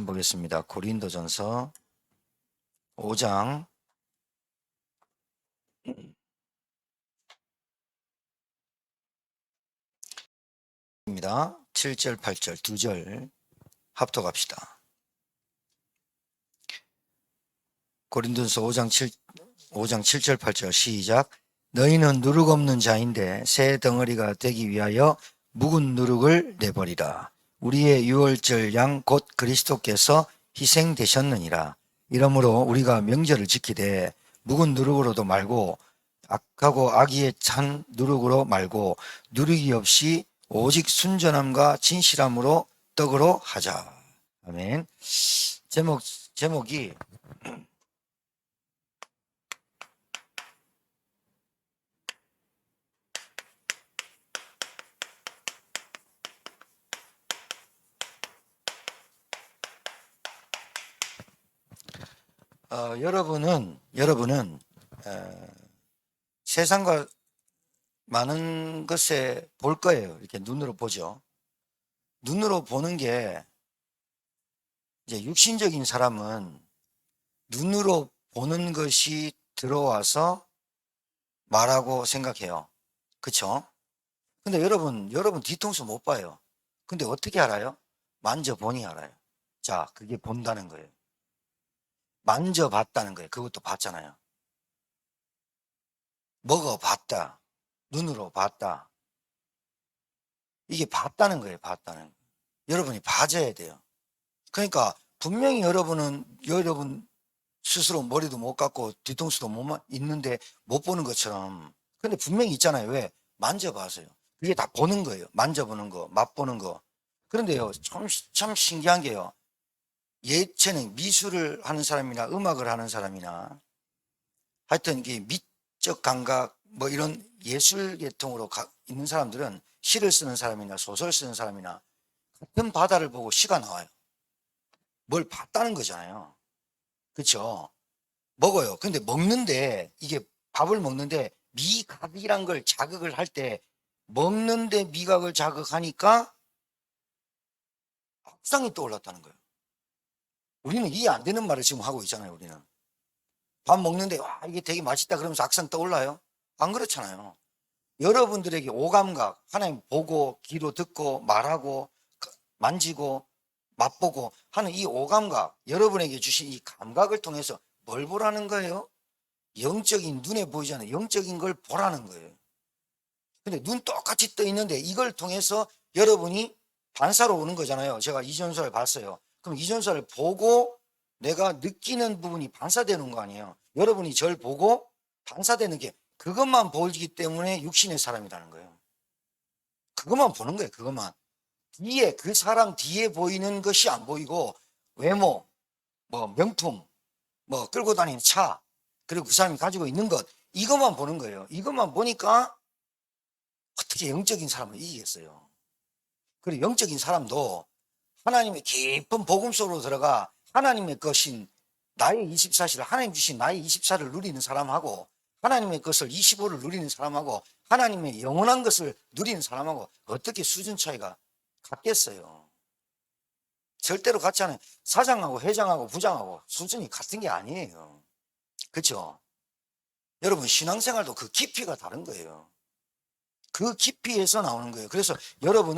말씀 보겠습니다. 고린도전서 5장 입니다. 7절 8절 두 절 합독합시다. 고린도전서 5장 7절 8절 시작. 너희는 누룩 없는 자인데 새 덩어리가 되기 위하여 묵은 누룩을 내버리라. 우리의 유월절 양 곧 그리스도께서 희생되셨느니라. 이러므로 우리가 명절을 지키되 묵은 누룩으로도 말고 악하고 악의에 찬 누룩으로 말고 누룩이 없이 오직 순전함과 진실함으로 떡으로 하자. 아멘. 제목이 여러분은 세상과 많은 것에 볼 거예요. 이렇게 눈으로 보죠. 눈으로 보는 게 이제 육신적인 사람은 눈으로 보는 것이 들어와서 말하고 생각해요. 그쵸? 근데 여러분 뒤통수 못 봐요. 근데 어떻게 알아요? 만져보니 알아요. 자, 그게 본다는 거예요. 만져봤다는 거예요. 그것도 봤잖아요. 먹어봤다. 눈으로 봤다. 이게 봤다는 거예요. 봤다는 거예요. 여러분이 봐줘야 돼요. 그러니까 분명히 여러분 스스로 머리도 못 감고 뒤통수도 못 있는데 못 보는 것처럼. 근데 분명히 있잖아요. 왜? 만져봐서요. 그게 다 보는 거예요. 만져보는 거, 맛보는 거. 그런데요, 참 신기한 게요. 예체능, 미술을 하는 사람이나 음악을 하는 사람이나 하여튼 이게 미적 감각 뭐 이런 예술 계통으로 있는 사람들은 시를 쓰는 사람이나 소설 쓰는 사람이나 같은 바다를 보고 시가 나와요. 뭘 봤다는 거잖아요. 그렇죠? 먹어요. 근데 먹는데 이게 밥을 먹는데 미각이란 걸 자극을 할 때 먹는데 미각을 자극하니까 악상이 떠올랐다는 거예요. 우리는 이해 안 되는 말을 지금 하고 있잖아요. 우리는 밥 먹는데 와 이게 되게 맛있다 그러면서 악상 떠올라요? 안 그렇잖아요. 여러분들에게 오감각, 하나님 보고 귀로 듣고 말하고 만지고 맛보고 하는 이 오감각, 여러분에게 주신 이 감각을 통해서 뭘 보라는 거예요? 영적인, 눈에 보이지 않는 영적인 걸 보라는 거예요. 근데 눈 똑같이 떠 있는데 이걸 통해서 여러분이 반사로 오는 거잖아요. 제가 이전설을 봤어요. 그럼 이전설을 보고 내가 느끼는 부분이 반사되는 거 아니에요. 여러분이 절 보고 반사되는 게 그것만 보이기 때문에 육신의 사람이라는 거예요. 그것만 보는 거예요. 그것만. 뒤에 그 사람 뒤에 보이는 것이 안 보이고 외모, 뭐 명품, 뭐 끌고 다니는 차, 그리고 그 사람이 가지고 있는 것 이것만 보는 거예요. 이것만 보니까 어떻게 영적인 사람을 이기겠어요? 그리고 영적인 사람도 하나님의 깊은 복음 속으로 들어가 하나님의 것인 나의 24시를 하나님 주신 나의 24를 누리는 사람하고 하나님의 것을 25를 누리는 사람하고 하나님의 영원한 것을 누리는 사람하고 어떻게 수준 차이가 같겠어요? 절대로 같지 않아요. 사장하고 회장하고 부장하고 수준이 같은 게 아니에요. 그렇죠? 여러분 신앙생활도 그 깊이가 다른 거예요. 그 깊이에서 나오는 거예요. 그래서 여러분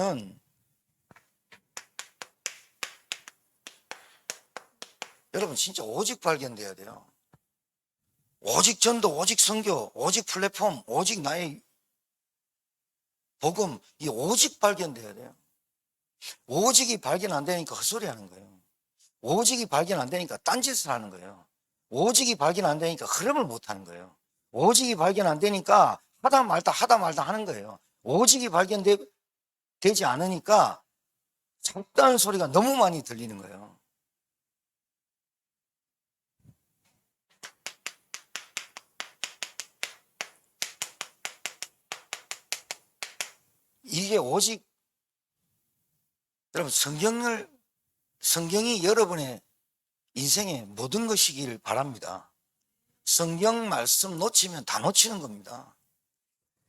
진짜 오직 발견돼야 돼요. 오직 전도, 오직 선교, 오직 플랫폼, 오직 나의 복음, 이 오직 발견돼야 돼요. 오직이 발견 안 되니까 헛소리 하는 거예요. 오직이 발견 안 되니까 딴짓을 하는 거예요. 오직이 발견 안 되니까 흐름을 못 하는 거예요. 오직이 발견 안 되니까 하다 말다 하는 거예요. 오직이 발견되지 않으니까 잡다한 소리가 너무 많이 들리는 거예요. 이게 오직 여러분 성경이 여러분의 인생의 모든 것이길 바랍니다. 성경 말씀 놓치면 다 놓치는 겁니다.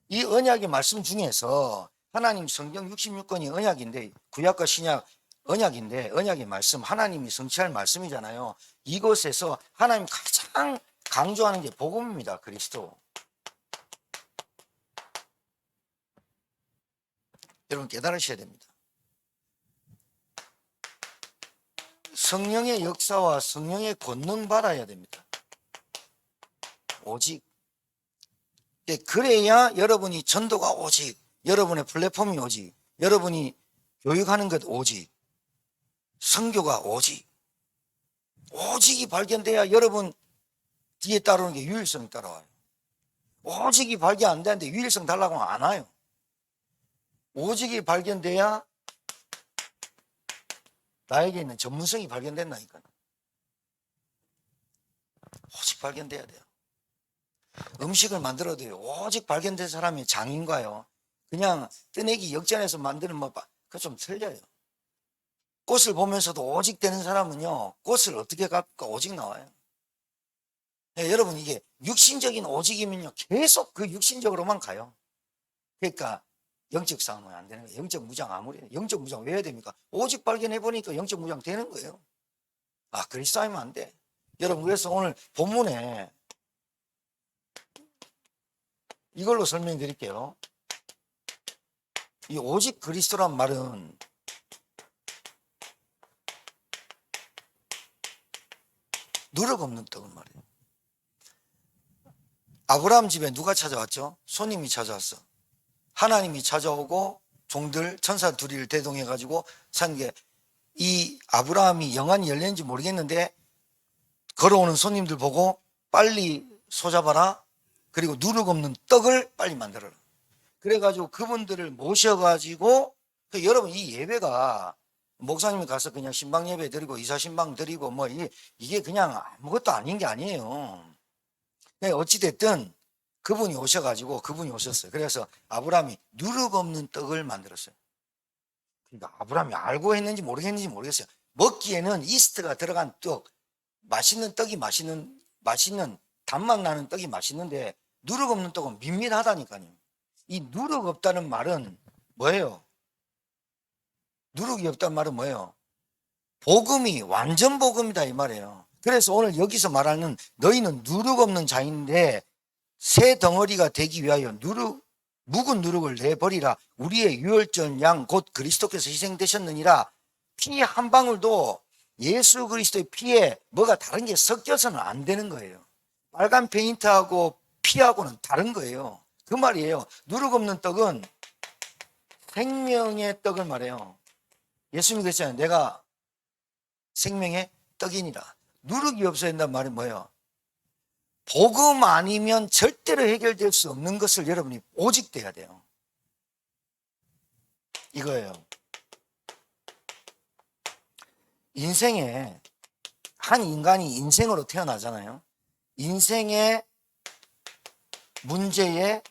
이 언약의 말씀 중에서 하나님 성경 66권이 언약인데 구약과 신약 언약인데 언약의 말씀 하나님이 성취할 말씀이잖아요. 이곳에서 하나님 가장 강조하는 게 복음입니다. 그리스도. 여러분 깨달으셔야 됩니다. 성령의 역사와 성령의 권능 받아야 됩니다. 오직. 그래야 여러분이 전도가 오직, 여러분의 플랫폼이 오직, 여러분이 교육하는 것 오직, 선교가 오직, 오직이 발견돼야 여러분 뒤에 따르는 게 유일성이 따라와요. 오직이 발견 안 되는데 유일성 달라고 하면 안 와요. 오직이 발견돼야 나에게 있는 전문성이 발견된다니까요. 오직 발견돼야 돼요. 음식을 만들어도요, 오직 발견된 사람이 장인가요? 그냥 뜨내기 역전해서 만드는 그거 좀 틀려요. 꽃을 보면서도 오직 되는 사람은요, 꽃을 어떻게 갚을까? 오직 나와요. 네, 여러분, 이게 육신적인 오직이면요, 계속 그 육신적으로만 가요. 그러니까 영적 싸움은 안 되는 거예요. 영적 무장 아무리 영적 무장 왜 해야 됩니까? 오직 발견해 보니까 영적 무장 되는 거예요. 아, 그리스도 하면 안 돼. 여러분, 그래서 오늘 본문에 이걸로 설명드릴게요. 이 오직 그리스도란 말은 누룩 없는 떡은 말이에요. 아브라함 집에 누가 찾아왔죠? 손님이 찾아왔어. 하나님이 찾아오고 종들 천사 둘이를 대동해 가지고 산 게, 이 아브라함이 영안이 열렸는지 모르겠는데 걸어오는 손님들 보고 빨리 소잡아라, 그리고 누룩 없는 떡을 빨리 만들어라. 그래가지고 그분들을 모셔가지고, 여러분 이 예배가 목사님이 가서 그냥 신방 예배 드리고 이사 신방 드리고 이게 그냥 아무것도 아닌 게 아니에요. 어찌됐든 그분이 오셨어요. 그래서 아브라함이 누룩 없는 떡을 만들었어요. 그러니까 아브라함이 알고 했는지 모르겠는지 모르겠어요. 먹기에는 이스트가 들어간 떡, 맛있는 떡이 맛있는 단맛 나는 떡이 맛있는데 누룩 없는 떡은 밋밋하다니까요. 이 누룩 없다는 말은 뭐예요? 누룩이 없다는 말은 뭐예요? 복음이 완전 복음이다 이 말이에요. 그래서 오늘 여기서 말하는 너희는 누룩 없는 자인데 새 덩어리가 되기 위하여 묵은 누룩을 내버리라. 우리의 유월절 양 곧 그리스도께서 희생되셨느니라. 피 한 방울도 예수 그리스도의 피에 뭐가 다른 게 섞여서는 안 되는 거예요. 빨간 페인트하고 피하고는 다른 거예요. 그 말이에요. 누룩 없는 떡은 생명의 떡을 말해요. 예수님이 그랬잖아요. 내가 생명의 떡이니라. 누룩이 없어야 된다는 말이 뭐예요? 복음 아니면 절대로 해결될 수 없는 것을 여러분이 오직 돼야 돼요. 이거예요. 인생에 한 인간이 인생으로 태어나잖아요. 인생의 문제의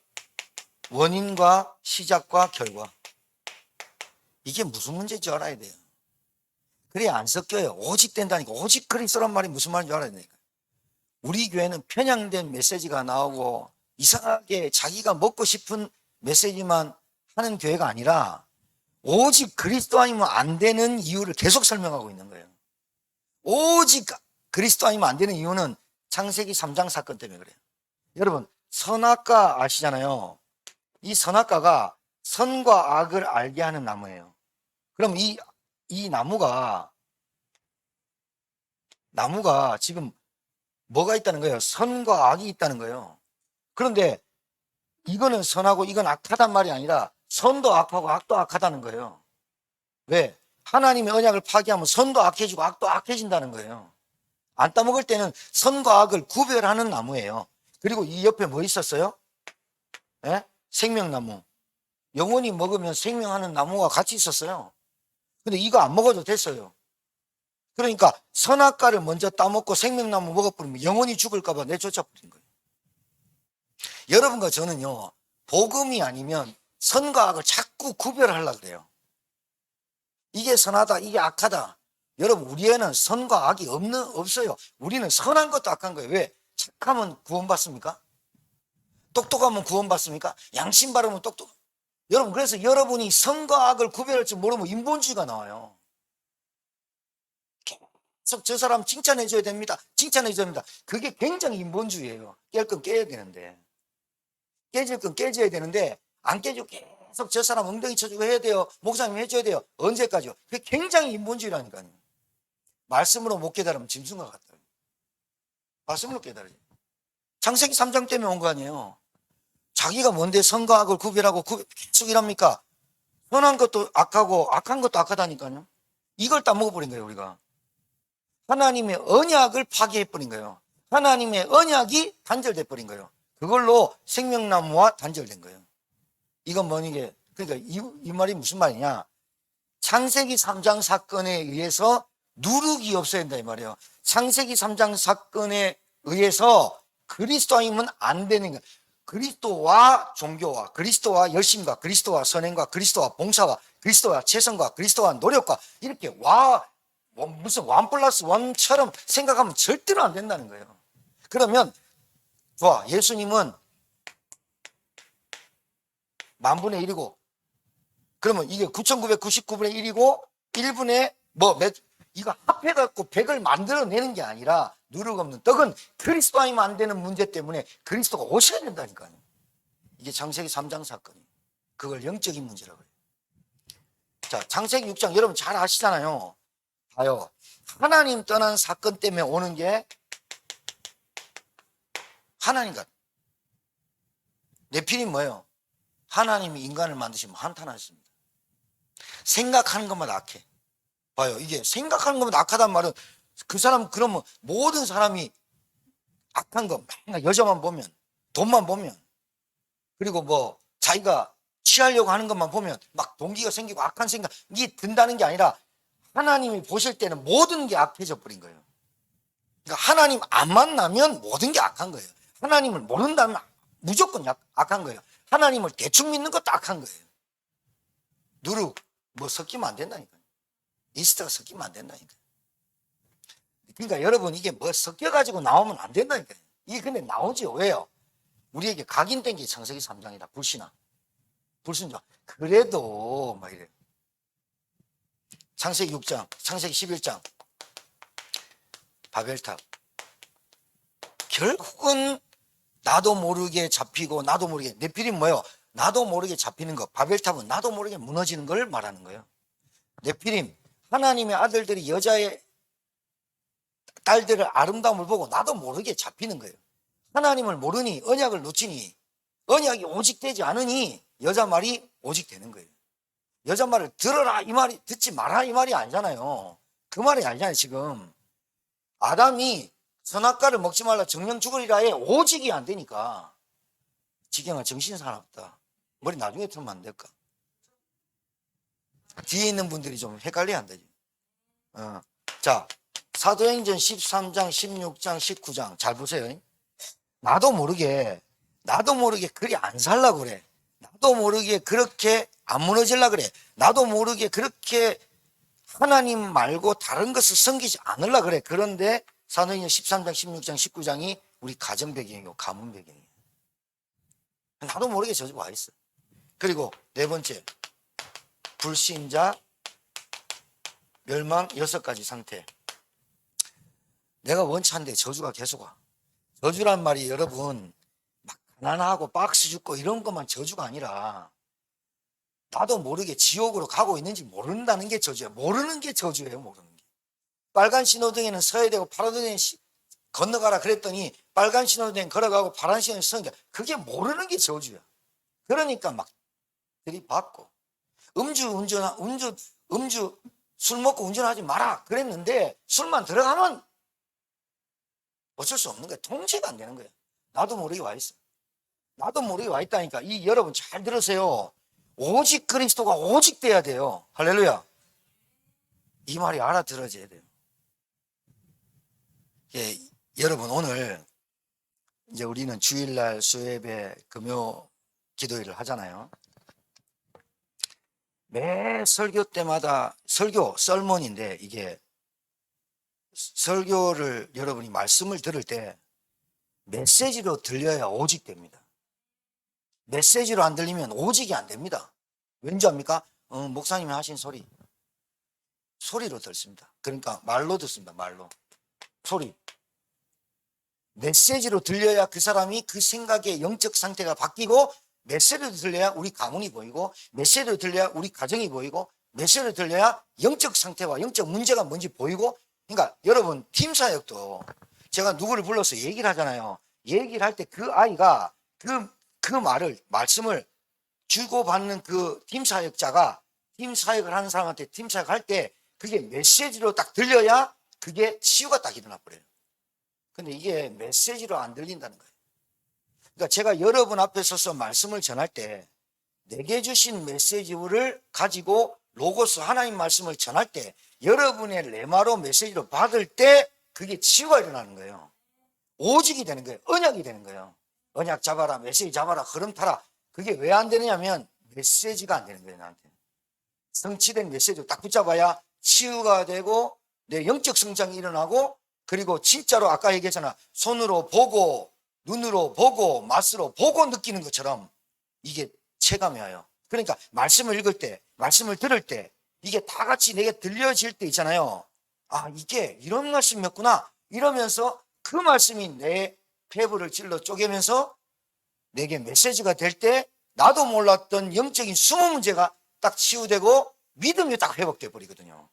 원인과 시작과 결과, 이게 무슨 문제인 줄 알아야 돼요. 그래야 안 섞여요. 오직 된다니까. 오직 그리스도란 말이 무슨 말인지 알아야 되니까. 우리 교회는 편향된 메시지가 나오고 이상하게 자기가 먹고 싶은 메시지만 하는 교회가 아니라 오직 그리스도 아니면 안 되는 이유를 계속 설명하고 있는 거예요. 오직 그리스도 아니면 안 되는 이유는 창세기 3장 사건 때문에 그래요. 여러분, 선악과 아시잖아요. 이 선악과가 선과 악을 알게 하는 나무예요. 그럼 이 나무가 지금 뭐가 있다는 거예요? 선과 악이 있다는 거예요. 그런데 이거는 선하고 이건 악하단 말이 아니라 선도 악하고 악도 악하다는 거예요. 왜? 하나님의 언약을 파기하면 선도 악해지고 악도 악해진다는 거예요. 안 따먹을 때는 선과 악을 구별하는 나무예요. 그리고 이 옆에 뭐 있었어요? 예? 생명나무. 영원히 먹으면 생명하는 나무가 같이 있었어요. 근데 이거 안 먹어도 됐어요. 그러니까 선악과를 먼저 따먹고 생명나무 먹어버리면 영원히 죽을까봐 내쫓아버린 거예요. 여러분과 저는요, 복음이 아니면 선과 악을 자꾸 구별하려고 그래요. 이게 선하다, 이게 악하다. 여러분, 우리에는 선과 악이 없어요. 우리는 선한 것도 악한 거예요. 왜? 착하면 구원받습니까? 똑똑하면 구원받습니까? 양심 바르면 여러분, 그래서 여러분이 선과 악을 구별할 줄 모르면 인본주의가 나와요. 계속 저 사람 칭찬해줘야 됩니다. 칭찬해줘야 됩니다. 그게 굉장히 인본주의예요. 깰 건 깨야 되는데. 깨질 건 깨져야 되는데 안 깨지고 계속 저 사람 엉덩이 쳐주고 해야 돼요. 목사님 해줘야 돼요. 언제까지요? 그게 굉장히 인본주의라니까요. 말씀으로 못 깨달으면 짐승과 같다. 말씀으로 깨달으죠. 창세기 3장 때문에 온 거 아니에요. 자기가 뭔데 선과 악을 구별하고 계속 이랍니까? 선한 것도 악하고 악한 것도 악하다니까요. 이걸 따먹어버린 거예요, 우리가. 하나님의 언약을 파괴해버린 거예요. 하나님의 언약이 단절돼 버린 거예요. 그걸로 생명나무와 단절된 거예요. 이건 뭐니? 그러니까 이 말이 무슨 말이냐? 창세기 3장 사건에 의해서 누룩이 없어야 된다 이 말이에요. 창세기 3장 사건에 의해서 그리스도인은 안 되는 거예요. 그리스도와 종교와 그리스도와 열심과 그리스도와 선행과 그리스도와 봉사와 그리스도와 최선과 그리스도와 노력과 이렇게 무슨 1+1처럼 생각하면 절대로 안 된다는 거예요. 그러면 좋아, 예수님은 만분의 1이고 그러면 이게 9999분의 1이고 1분의 이거 합해갖고 100을 만들어내는 게 아니라 누룩 없는 떡은 그리스도 아니면 안 되는 문제 때문에 그리스도가 오셔야 된다니까요. 이게 창세기 3장 사건이에요. 그걸 영적인 문제라고 해요. 자, 창세기 6장 여러분 잘 아시잖아요. 봐요. 하나님 떠난 사건 때문에 오는 게 하나님 같아요. 네필이 뭐예요? 하나님이 인간을 만드시면 한탄하셨습니다. 생각하는 것마다 악해. 봐요. 이게 생각하는 것마다 악하단 말은 그 사람 그러면 모든 사람이 악한 거 맨날 여자만 보면 돈만 보면 그리고 자기가 취하려고 하는 것만 보면 막 동기가 생기고 악한 생각이 든다는 게 아니라 하나님이 보실 때는 모든 게 악해져 버린 거예요. 그러니까 하나님 안 만나면 모든 게 악한 거예요. 하나님을 모른다면 무조건 악한 거예요. 하나님을 대충 믿는 것도 악한 거예요. 누룩 섞이면 안 된다니까요. 이스트가 섞이면 안 된다니까요. 그러니까 여러분 이게 섞여가지고 나오면 안 된다니까요. 이게 근데 나오지요. 왜요? 우리에게 각인된 게 창세기 3장이다. 불신자. 그래도 이래요. 창세기 6장, 창세기 11장 바벨탑. 결국은 나도 모르게 잡히고 나도 모르게 네필이 뭐예요? 나도 모르게 잡히는 거. 바벨탑은 나도 모르게 무너지는 걸 말하는 거예요. 네필임 하나님의 아들들이 여자의 딸들을 아름다움을 보고 나도 모르게 잡히는 거예요. 하나님을 모르니 언약을 놓치니 언약이 오직 되지 않으니 여자 말이 오직 되는 거예요. 여자 말을 들어라 이 말이 듣지 마라 이 말이 아니잖아요. 그 말이 아니잖아요. 지금 아담이 선악과를 먹지 말라 정령 죽으리라에 오직이 안 되니까 지경아 정신사납다. 머리 나중에 틀면 안 될까? 뒤에 있는 분들이 좀 헷갈려야 한다지. 자, 사도행전 13장, 16장, 19장 잘 보세요. 나도 모르게 그리 안 살려고 그래. 나도 모르게 그렇게 안 무너지려고 그래. 나도 모르게 그렇게 하나님 말고 다른 것을 섬기지 않으려고 그래. 그런데 사도행전 13장, 16장, 19장이 우리 가정 배경이고 가문 배경이에요. 나도 모르게 저기 와 있어. 그리고 네 번째, 불신자 멸망 6가지 상태. 내가 원치 않는데 저주가 계속 와. 저주란 말이 여러분 막 가난하고 박스 죽고 이런 것만 저주가 아니라 나도 모르게 지옥으로 가고 있는지 모른다는 게 저주예요. 모르는 게 저주예요. 모르는 게. 빨간 신호등에는 서야 되고 파란 신호등에 건너가라 그랬더니 빨간 신호등 걸어가고 파란 신호등 서는 게 그게 모르는 게 저주야. 그러니까 막 들이받고 음주 술 먹고 운전하지 마라 그랬는데 술만 들어가면 어쩔 수 없는 거야. 통제가 안 되는 거야. 나도 모르게 와 있어. 나도 모르게 와 있다니까. 여러분 잘 들으세요. 오직 그리스도가 오직 돼야 돼요. 할렐루야. 이 말이 알아들어져야 돼요. 예, 여러분 오늘 이제 우리는 주일날 수요예배 금요 기도회를 하잖아요. 매 설교 때마다 설문인데 이게 설교를 여러분이 말씀을 들을 때 메시지로 들려야 오직 됩니다. 메시지로 안 들리면 오직이 안 됩니다. 왠지 압니까? 목사님이 하신 소리. 소리로 듣습니다. 그러니까 말로 듣습니다. 말로. 소리. 메시지로 들려야 그 사람이 그 생각의 영적 상태가 바뀌고, 메시지로 들려야 우리 가문이 보이고, 메시지로 들려야 우리 가정이 보이고, 메시지로 들려야 영적 상태와 영적 문제가 뭔지 보이고. 그러니까 여러분 팀사역도 제가 누구를 불러서 얘기를 하잖아요. 얘기를 할 때 그 아이가 그 말씀을 주고받는 그 팀사역자가 팀사역을 하는 사람한테 팀사역 할 때 그게 메시지로 딱 들려야 그게 치유가 딱 일어나 버려요. 근데 이게 메시지로 안 들린다는 거예요. 그러니까 제가 여러분 앞에 서서 말씀을 전할 때 내게 주신 메시지를 가지고 로고스 하나님 말씀을 전할 때 여러분의 레마로 메시지로 받을 때 그게 치유가 일어나는 거예요. 오직이 되는 거예요. 언약이 되는 거예요. 언약 잡아라, 메시지 잡아라, 흐름 타라. 그게 왜 안 되느냐면 메시지가 안 되는 거예요. 나한테 성취된 메시지를 딱 붙잡아야 치유가 되고 내 영적 성장이 일어나고, 그리고 진짜로 아까 얘기했잖아, 손으로 보고 눈으로 보고 맛으로 보고 느끼는 것처럼 이게 체감이 와요. 그러니까 말씀을 읽을 때, 말씀을 들을 때 이게 다 같이 내게 들려질 때 있잖아요. 아, 이게 이런 말씀이었구나 이러면서 그 말씀이 내 폐부를 찔러 쪼개면서 내게 메시지가 될 때 나도 몰랐던 영적인 숨은 문제가 딱 치유되고 믿음이 딱 회복돼 버리거든요.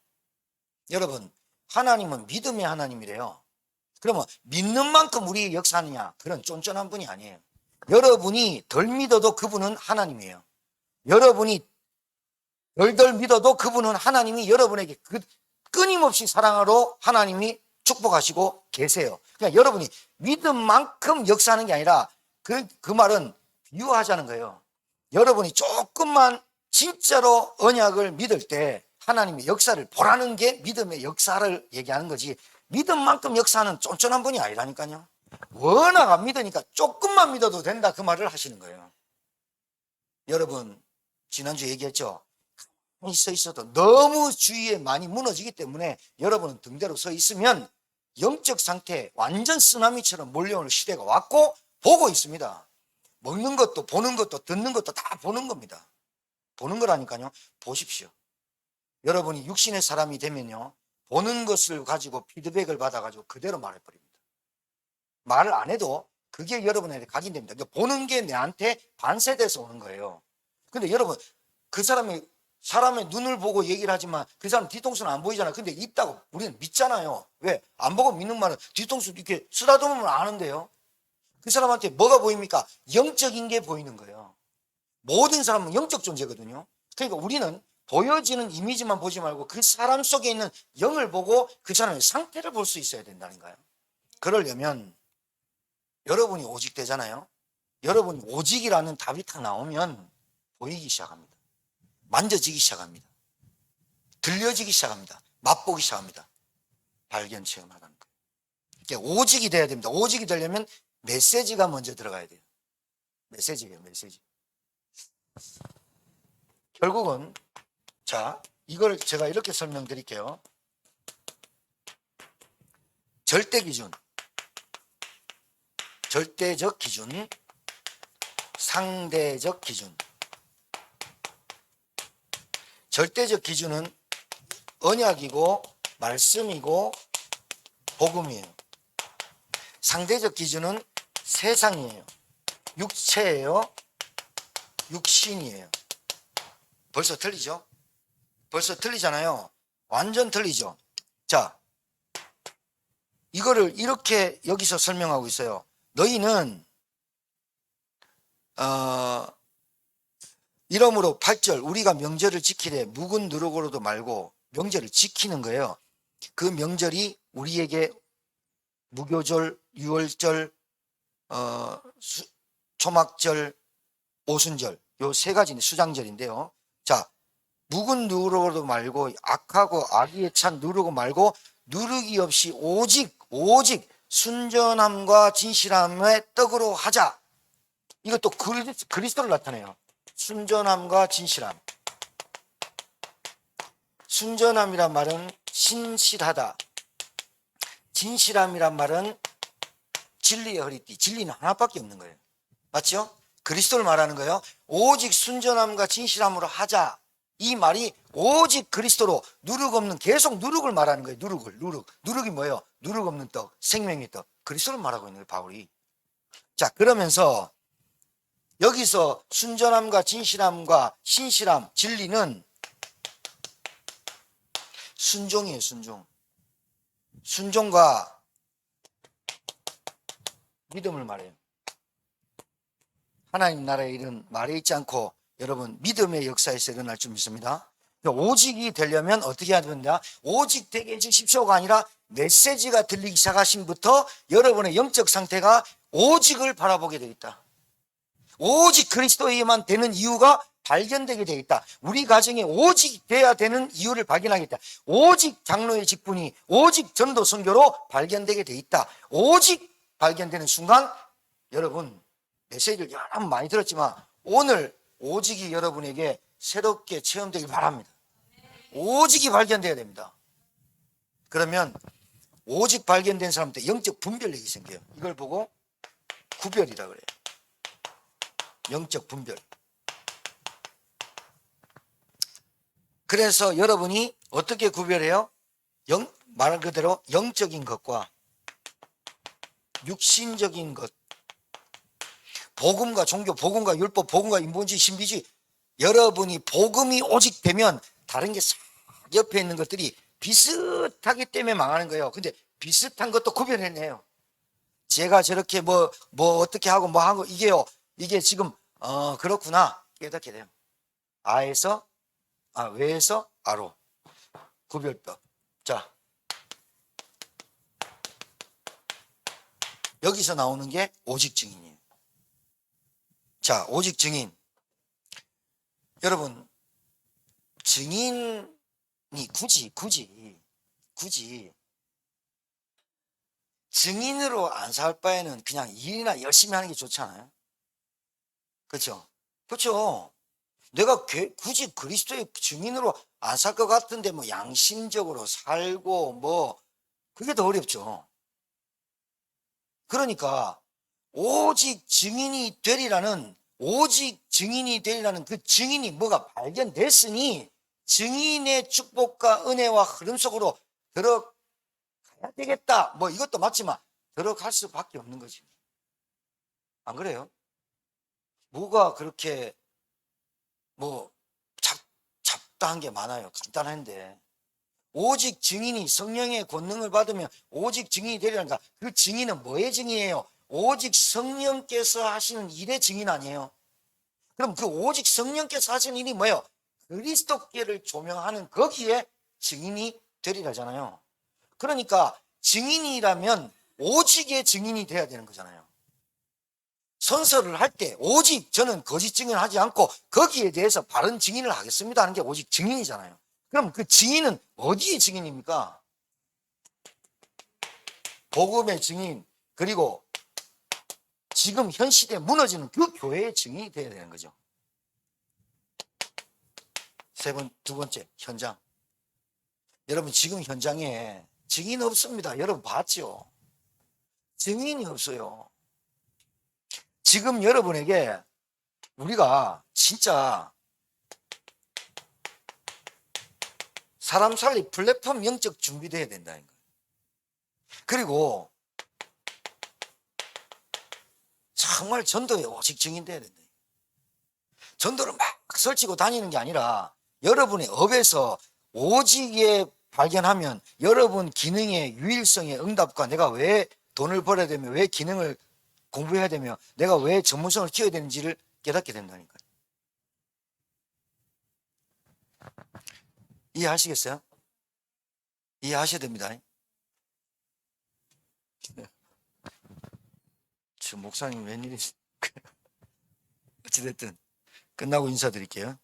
여러분, 하나님은 믿음의 하나님이래요. 그러면 믿는 만큼 우리 역사하느냐? 그런 쫀쫀한 분이 아니에요. 여러분이 덜 믿어도 그분은 하나님이에요. 여러분이 덜 믿어도 그분은 하나님이 여러분에게 그 끊임없이 사랑으로 하나님이 축복하시고 계세요. 그러니까 여러분이 믿음만큼 역사하는 게 아니라 그 말은 비유하자는 거예요. 여러분이 조금만 진짜로 언약을 믿을 때 하나님의 역사를 보라는 게 믿음의 역사를 얘기하는 거지, 믿음만큼 역사하는 쫀쫀한 분이 아니라니까요. 워낙 안 믿으니까 조금만 믿어도 된다 그 말을 하시는 거예요. 여러분 지난주에 얘기했죠. 가만히 서 있어도 너무 주위에 많이 무너지기 때문에 여러분은 등대로 서 있으면 영적 상태 완전 쓰나미처럼 몰려오는 시대가 왔고 보고 있습니다. 먹는 것도 보는 것도 듣는 것도 다 보는 겁니다. 보는 거라니까요. 보십시오. 여러분이 육신의 사람이 되면요, 보는 것을 가지고 피드백을 받아가지고 그대로 말해버립니다. 말을 안 해도 그게 여러분에게 각인됩니다. 그러니까 보는 게 내한테 반세돼서 오는 거예요. 근데 여러분, 그 사람의 눈을 보고 얘기를 하지만 그 사람 뒤통수는 안 보이잖아요. 근데 있다고 우리는 믿잖아요. 왜? 안 보고 믿는 말은 뒤통수 이렇게 쓰다듬으면 아는데요. 그 사람한테 뭐가 보입니까? 영적인 게 보이는 거예요. 모든 사람은 영적 존재거든요. 그러니까 우리는 보여지는 이미지만 보지 말고 그 사람 속에 있는 영을 보고 그 사람의 상태를 볼 수 있어야 된다는 거예요. 그러려면 여러분이 오직 되잖아요. 여러분이 오직이라는 답이 딱 나오면 보이기 시작합니다. 만져지기 시작합니다. 들려지기 시작합니다. 맛보기 시작합니다. 발견 체험하라는 거예요. 그러니까 오직이 돼야 됩니다. 오직이 되려면 메시지가 먼저 들어가야 돼요. 메시지예요, 메시지. 결국은 자, 이걸 제가 이렇게 설명드릴게요. 절대 기준, 절대적 기준, 상대적 기준. 절대적 기준은 언약이고 말씀이고 복음이에요. 상대적 기준은 세상이에요. 육체예요. 육신이에요. 벌써 틀리죠? 벌써 틀리잖아요. 완전 틀리죠? 자, 이거를 이렇게 여기서 설명하고 있어요. 너희는 이러므로 8절 우리가 명절을 지키되 묵은 누룩으로도 말고 명절을 지키는 거예요. 그 명절이 우리에게 무교절, 유월절, 초막절, 오순절 요 세 가지 수장절인데요. 자, 묵은 누룩으로도 말고 악하고 악의에 찬 누룩고 말고 누룩이 없이 오직 순전함과 진실함의 떡으로 하자. 이것도 그리스도를 나타내요. 순전함과 진실함. 순전함이란 말은 신실하다. 진실함이란 말은 진리의 허리띠. 진리는 하나밖에 없는 거예요. 맞죠? 그리스도를 말하는 거예요. 오직 순전함과 진실함으로 하자. 이 말이 오직 그리스도로 누룩 없는, 계속 누룩을 말하는 거예요. 누룩이 뭐예요? 누룩 없는 떡, 생명의 떡, 그리스도를 말하고 있는 거예요, 바울이. 자, 그러면서 여기서 순전함과 진실함과 신실함, 진리는 순종이에요. 순종과 믿음을 말해요. 하나님 나라의 일은 말에 있지 않고 여러분 믿음의 역사에서 일어날 줄 믿습니다. 오직이 되려면 어떻게 해야 된다? 오직 되게 해주십시오가 아니라 메시지가 들리기 시작하신부터 여러분의 영적 상태가 오직을 바라보게 되어 있다. 오직 그리스도에게만 되는 이유가 발견되게 되어 있다. 우리 가정에 오직 돼야 되는 이유를 발견하겠다. 오직 장로의 직분이 오직 전도 선교로 발견되게 되어 있다. 오직 발견되는 순간 여러분 메시지를 여러 번 많이 들었지만 오늘 오직이 여러분에게 새롭게 체험되길 바랍니다. 오직이 발견돼야 됩니다. 그러면 오직 발견된 사람한테 영적 분별력이 생겨요. 이걸 보고 구별이라 그래요. 영적 분별. 그래서 여러분이 어떻게 구별해요? 말 그대로 영적인 것과 육신적인 것, 복음과 종교, 복음과 율법, 복음과 인본주의, 신비주의. 여러분이 복음이 오직 되면 다른 게 싹 옆에 있는 것들이 비슷하기 때문에 망하는 거예요. 근데 비슷한 것도 구별해내요. 제가 저렇게 뭐 어떻게 하고 뭐 하고 이게 지금 그렇구나 깨닫게 돼요. 외에서 아로 구별법. 자, 여기서 나오는 게 오직 증인이에요. 자, 오직 증인. 여러분, 증인이 굳이 증인으로 안 살 바에는 그냥 일이나 열심히 하는 게 좋잖아요. 그렇죠? 그렇죠. 내가 굳이 그리스도의 증인으로 안 살 것 같은데 뭐 양심적으로 살고 뭐 그게 더 어렵죠. 그러니까 오직 증인이 되리라는 그 증인이 뭐가 발견됐으니 증인의 축복과 은혜와 흐름 속으로 들어가야 되겠다. 뭐 이것도 맞지만 들어갈 수밖에 없는 거지. 안 그래요? 뭐가 그렇게 뭐 잡다한 게 많아요. 간단한데 오직 증인이 성령의 권능을 받으면 오직 증인이 되리라니까. 그 증인은 뭐의 증인이에요? 오직 성령께서 하시는 일의 증인 아니에요? 그럼 그 오직 성령께서 하시는 일이 뭐예요? 그리스도께를 조명하는 거기에 증인이 되리라잖아요. 그러니까 증인이라면 오직의 증인이 돼야 되는 거잖아요. 선서를 할 때 오직 저는 거짓 증인을 하지 않고 거기에 대해서 바른 증인을 하겠습니다 하는 게 오직 증인이잖아요. 그럼 그 증인은 어디의 증인입니까? 복음의 증인, 그리고 지금 현 시대에 무너지는 그 교회의 증인이 되어야 되는 거죠. 두 번째, 현장. 여러분, 지금 현장에 증인 없습니다. 여러분 봤죠? 증인이 없어요. 지금 여러분에게 우리가 진짜 사람 살리 플랫폼 영적 준비되어야 된다는 거예요. 그리고 정말 전도에 오직 증인되어야 된다. 전도를 막 설치고 다니는 게 아니라 여러분의 업에서 오직에 발견하면 여러분 기능의 유일성의 응답과 내가 왜 돈을 벌어야 되며 왜 기능을 공부해야 되며 내가 왜 전문성을 키워야 되는지를 깨닫게 된다니까요. 이해하시겠어요? 이해하셔야 됩니다. 저 목사님 웬일이지? 어찌됐든 끝나고 인사드릴게요.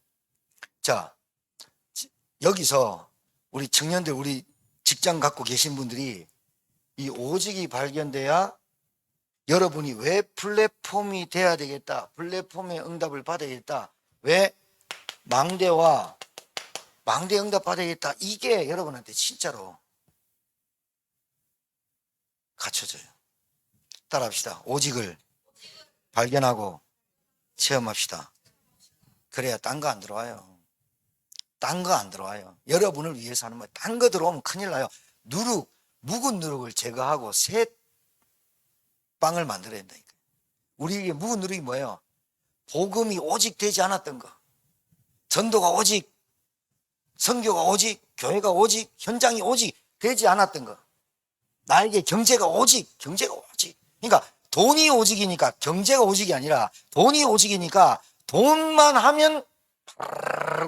자, 여기서 우리 청년들, 우리 직장 갖고 계신 분들이 이 오직이 발견돼야 여러분이 왜 플랫폼이 돼야 되겠다, 플랫폼의 응답을 받아야겠다, 왜 망대 응답 받아야겠다, 이게 여러분한테 진짜로 갖춰져요. 따라합시다. 오직을 발견하고 체험합시다. 그래야 딴 거 안 들어와요. 딴 거 안 들어와요. 여러분을 위해서 하는 거예요. 딴 거 들어오면 큰일 나요. 묵은 누룩을 제거하고 새 빵을 만들어야 된다니까. 우리에게 묵은 누룩이 뭐예요? 복음이 오직 되지 않았던 거. 전도가 오직, 선교가 오직, 교회가 오직, 현장이 오직 되지 않았던 거. 나에게 경제가 오직. 그러니까 돈이 오직이니까 경제가 오직이 아니라 돈이 오직이니까 돈만 하면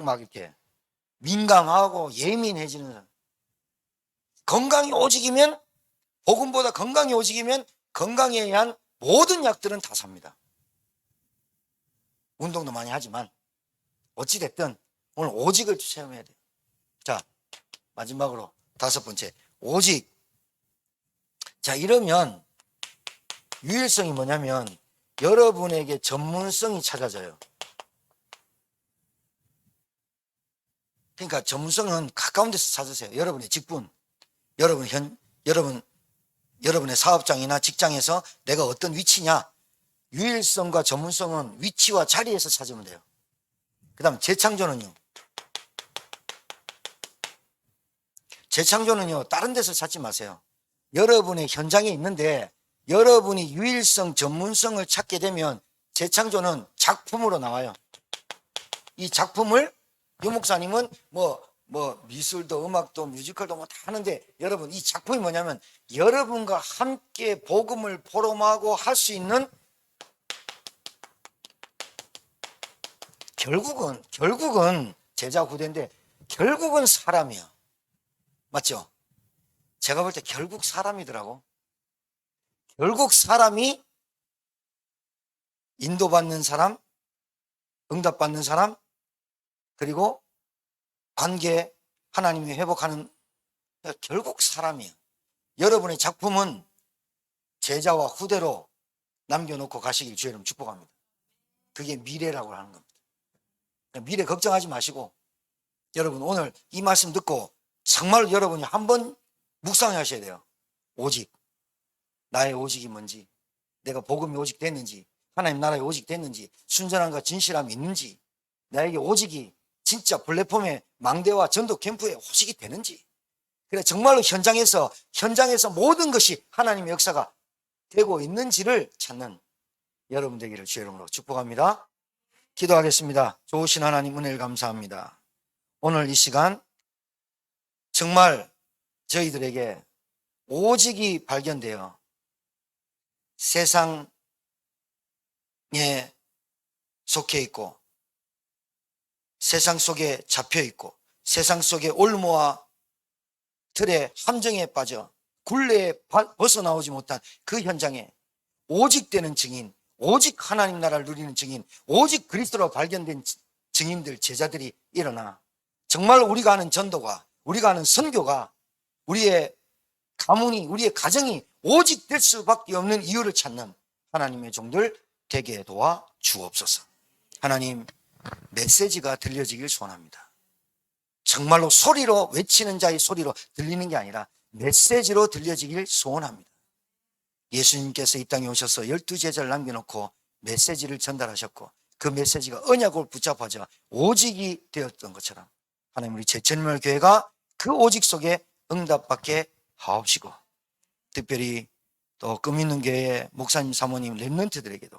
막 이렇게 민감하고 예민해지는. 건강이 오직이면, 복음보다 건강이 오직이면 건강에 의한 모든 약들은 다 삽니다. 운동도 많이 하지만 어찌됐든 오늘 오직을 체험해야 돼요. 자, 마지막으로 5번째, 오직. 자, 이러면 유일성이 뭐냐면 여러분에게 전문성이 찾아져요. 그러니까 전문성은 가까운 데서 찾으세요. 여러분의 직분, 여러분의 사업장이나 직장에서 내가 어떤 위치냐. 유일성과 전문성은 위치와 자리에서 찾으면 돼요. 그 다음 재창조는요. 재창조는요, 다른 데서 찾지 마세요. 여러분의 현장에 있는데 여러분이 유일성, 전문성을 찾게 되면 재창조는 작품으로 나와요. 이 작품을 유 목사님은 미술도 음악도 뮤지컬도 다 하는데, 여러분 이 작품이 뭐냐면 여러분과 함께 복음을 포럼하고 할 수 있는, 결국은 제자 후대인데 결국은 사람이야. 맞죠? 제가 볼 때 결국 사람이더라고. 결국 사람이 인도받는 사람, 응답받는 사람, 그리고 관계 하나님이 회복하는, 결국 사람이에요. 여러분의 작품은 제자와 후대로 남겨놓고 가시길 주의 이름 축복합니다. 그게 미래라고 하는 겁니다. 미래 걱정하지 마시고, 여러분 오늘 이 말씀 듣고 정말 여러분이 한번 묵상하셔야 돼요. 오직, 나의 오직이 뭔지, 내가 복음이 오직 됐는지, 하나님 나라에 오직 됐는지, 순전함과 진실함이 있는지, 나에게 오직이 진짜 플랫폼에 망대와 전도 캠프에 오직이 되는지, 그래 정말로 현장에서 모든 것이 하나님의 역사가 되고 있는지를 찾는 여러분 되기를 주의 이름으로 축복합니다. 기도하겠습니다. 좋으신 하나님 은혜를 감사합니다. 오늘 이 시간 정말 저희들에게 오직이 발견되어 세상에 속해 있고, 세상 속에 잡혀 있고, 세상 속에 올무와 틀의 함정에 빠져 굴레에 벗어나오지 못한 그 현장에 오직 되는 증인, 오직 하나님 나라를 누리는 증인, 오직 그리스도로 발견된 증인들, 제자들이 일어나 정말 우리가 하는 전도가, 우리가 하는 선교가, 우리의 가문이, 우리의 가정이 오직 될 수밖에 없는 이유를 찾는 하나님의 종들 되게 도와 주옵소서. 하나님, 메시지가 들려지길 소원합니다. 정말로 소리로, 외치는 자의 소리로 들리는 게 아니라 메시지로 들려지길 소원합니다. 예수님께서 이 땅에 오셔서 12제자를 남겨놓고 메시지를 전달하셨고, 그 메시지가 언약을 붙잡아져 오직이 되었던 것처럼 하나님, 우리 제천인물 교회가 그 오직 속에 응답받게 하옵시고, 특별히 또 끝있는 교회의 목사님, 사모님, 렘넌트들에게도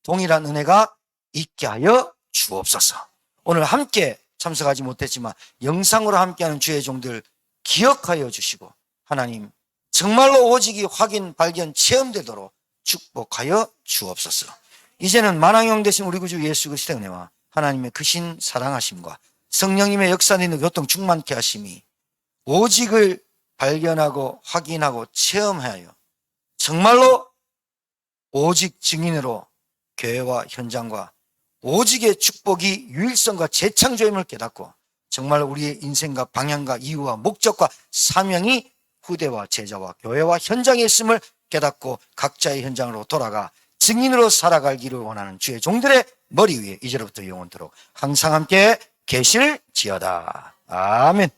동일한 은혜가 있게 하여 주옵소서. 오늘 함께 참석하지 못했지만 영상으로 함께하는 주의 종들 기억하여 주시고, 하나님 정말로 오직이 확인, 발견, 체험되도록 축복하여 주옵소서. 이제는 만왕형 되신 우리 구주 예수 그리스도의 은혜와 하나님의 크신 사랑하심과 성령님의 역사되는 교통 충만케 하심이 오직을 발견하고 확인하고 체험하여 정말로 오직 증인으로 교회와 현장과 오직의 축복이 유일성과 재창조임을 깨닫고 정말 우리의 인생과 방향과 이유와 목적과 사명이 후대와 제자와 교회와 현장에 있음을 깨닫고 각자의 현장으로 돌아가 증인으로 살아가기를 원하는 주의 종들의 머리 위에 이제로부터 영원토록 항상 함께 계실지어다. 아멘.